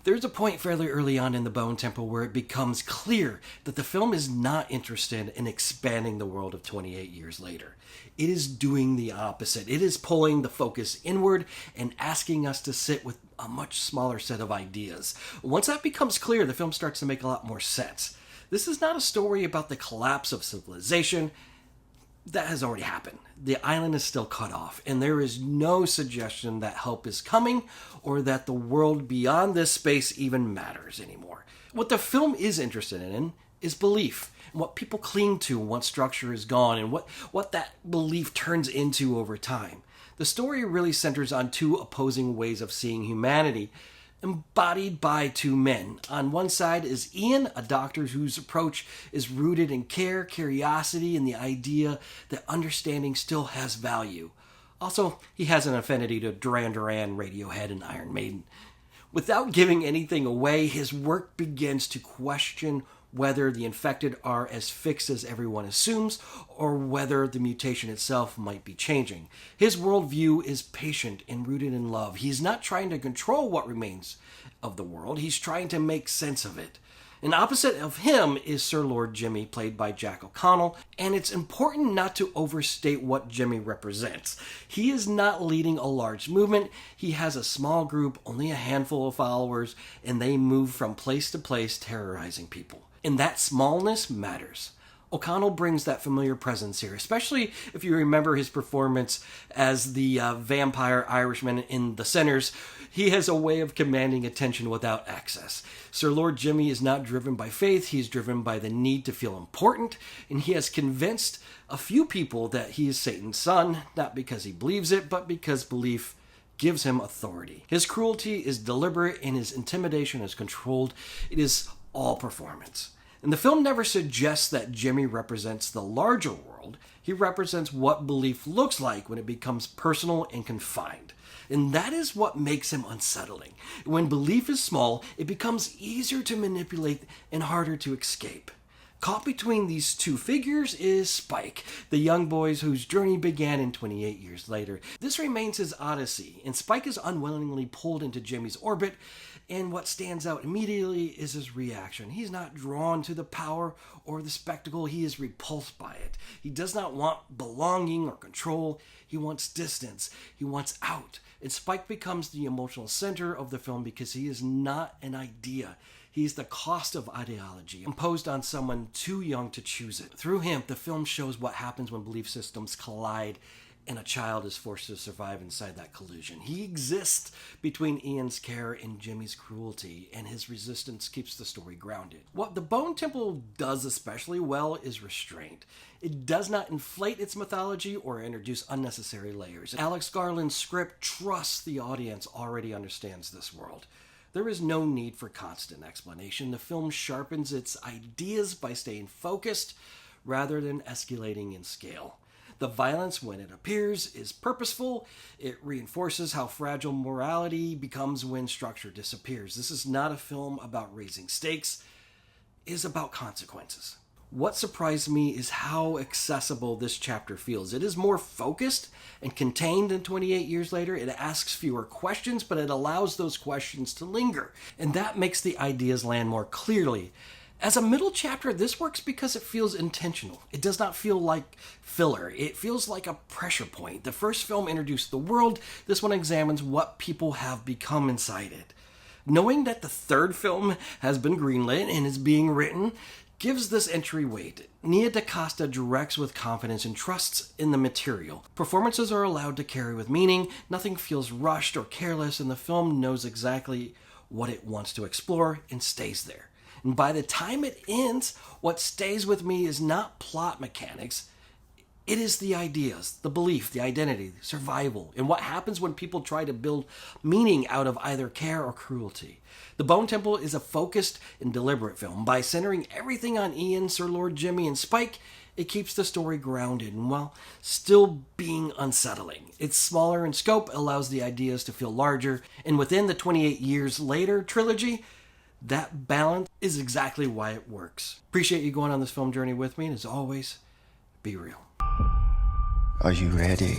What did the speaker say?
There's a point fairly early on in the Bone Temple where it becomes clear that the film is not interested in expanding the world of 28 years later. It is doing the opposite. It is pulling the focus inward and asking us to sit with a much smaller set of ideas. Once that becomes clear, the film starts to make a lot more sense. This is not a story about the collapse of civilization. That has already happened. The island is still cut off, and there is no suggestion that help is coming or that the world beyond this space even matters anymore. What the film is interested in is belief, and what people cling to once structure is gone, and what that belief turns into over time. The story really centers on two opposing ways of seeing humanity, embodied by two men. On one side is Ian, a doctor whose approach is rooted in care, curiosity, and the idea that understanding still has value. Also, he has an affinity to Duran Duran, Radiohead, and Iron Maiden. Without giving anything away, his work begins to question whether the infected are as fixed as everyone assumes, or whether the mutation itself might be changing. His worldview is patient and rooted in love. He's not trying to control what remains of the world. He's trying to make sense of it. And opposite of him is Sir Lord Jimmy, played by Jack O'Connell, and it's important not to overstate what Jimmy represents. He is not leading a large movement. He has a small group, only a handful of followers, and they move from place to place terrorizing people. And that smallness matters. O'Connell brings that familiar presence here, especially if you remember his performance as the vampire Irishman in The Sinners. He has a way of commanding attention without excess. Sir Lord Jimmy is not driven by faith, he's driven by the need to feel important, and he has convinced a few people that he is Satan's son, not because he believes it, but because belief gives him authority. His cruelty is deliberate and his intimidation is controlled. It is all performance. And the film never suggests that Jimmy represents the larger world. He represents what belief looks like when it becomes personal and confined. And that is what makes him unsettling. When belief is small, it becomes easier to manipulate and harder to escape. Caught between these two figures is Spike, the young boy whose journey began in 28 years later. This remains his odyssey, and Spike is unwillingly pulled into Jimmy's orbit, and what stands out immediately is his reaction. He's not drawn to the power or the spectacle, he is repulsed by it. He does not want belonging or control, he wants distance, he wants out. And Spike becomes the emotional center of the film because he is not an idea. He's the cost of ideology, imposed on someone too young to choose it. Through him, the film shows what happens when belief systems collide and a child is forced to survive inside that collision. He exists between Ian's care and Jimmy's cruelty, and his resistance keeps the story grounded. What the Bone Temple does especially well is restraint. It does not inflate its mythology or introduce unnecessary layers. Alex Garland's script trusts the audience already understands this world. There is no need for constant explanation. The film sharpens its ideas by staying focused rather than escalating in scale. The violence, when it appears, is purposeful. It reinforces how fragile morality becomes when structure disappears. This is not a film about raising stakes. It is about consequences. What surprised me is how accessible this chapter feels. It is more focused and contained than 28 years later. It asks fewer questions, but it allows those questions to linger. And that makes the ideas land more clearly. As a middle chapter, this works because it feels intentional. It does not feel like filler. It feels like a pressure point. The first film introduced the world. This one examines what people have become inside it. Knowing that the third film has been greenlit and is being written gives this entry weight. Nia DaCosta directs with confidence and trusts in the material. Performances are allowed to carry with meaning. Nothing feels rushed or careless, and the film knows exactly what it wants to explore and stays there. And by the time it ends, what stays with me is not plot mechanics. It is the ideas, the belief, the identity, survival, and what happens when people try to build meaning out of either care or cruelty. The Bone Temple is a focused and deliberate film. By centering everything on Ian, Sir Lord Jimmy, and Spike, it keeps the story grounded and while still being unsettling. It's smaller in scope, allows the ideas to feel larger, and within the 28 years later trilogy, that balance is exactly why it works. Appreciate you going on this film journey with me, and as always, be real. Are you ready?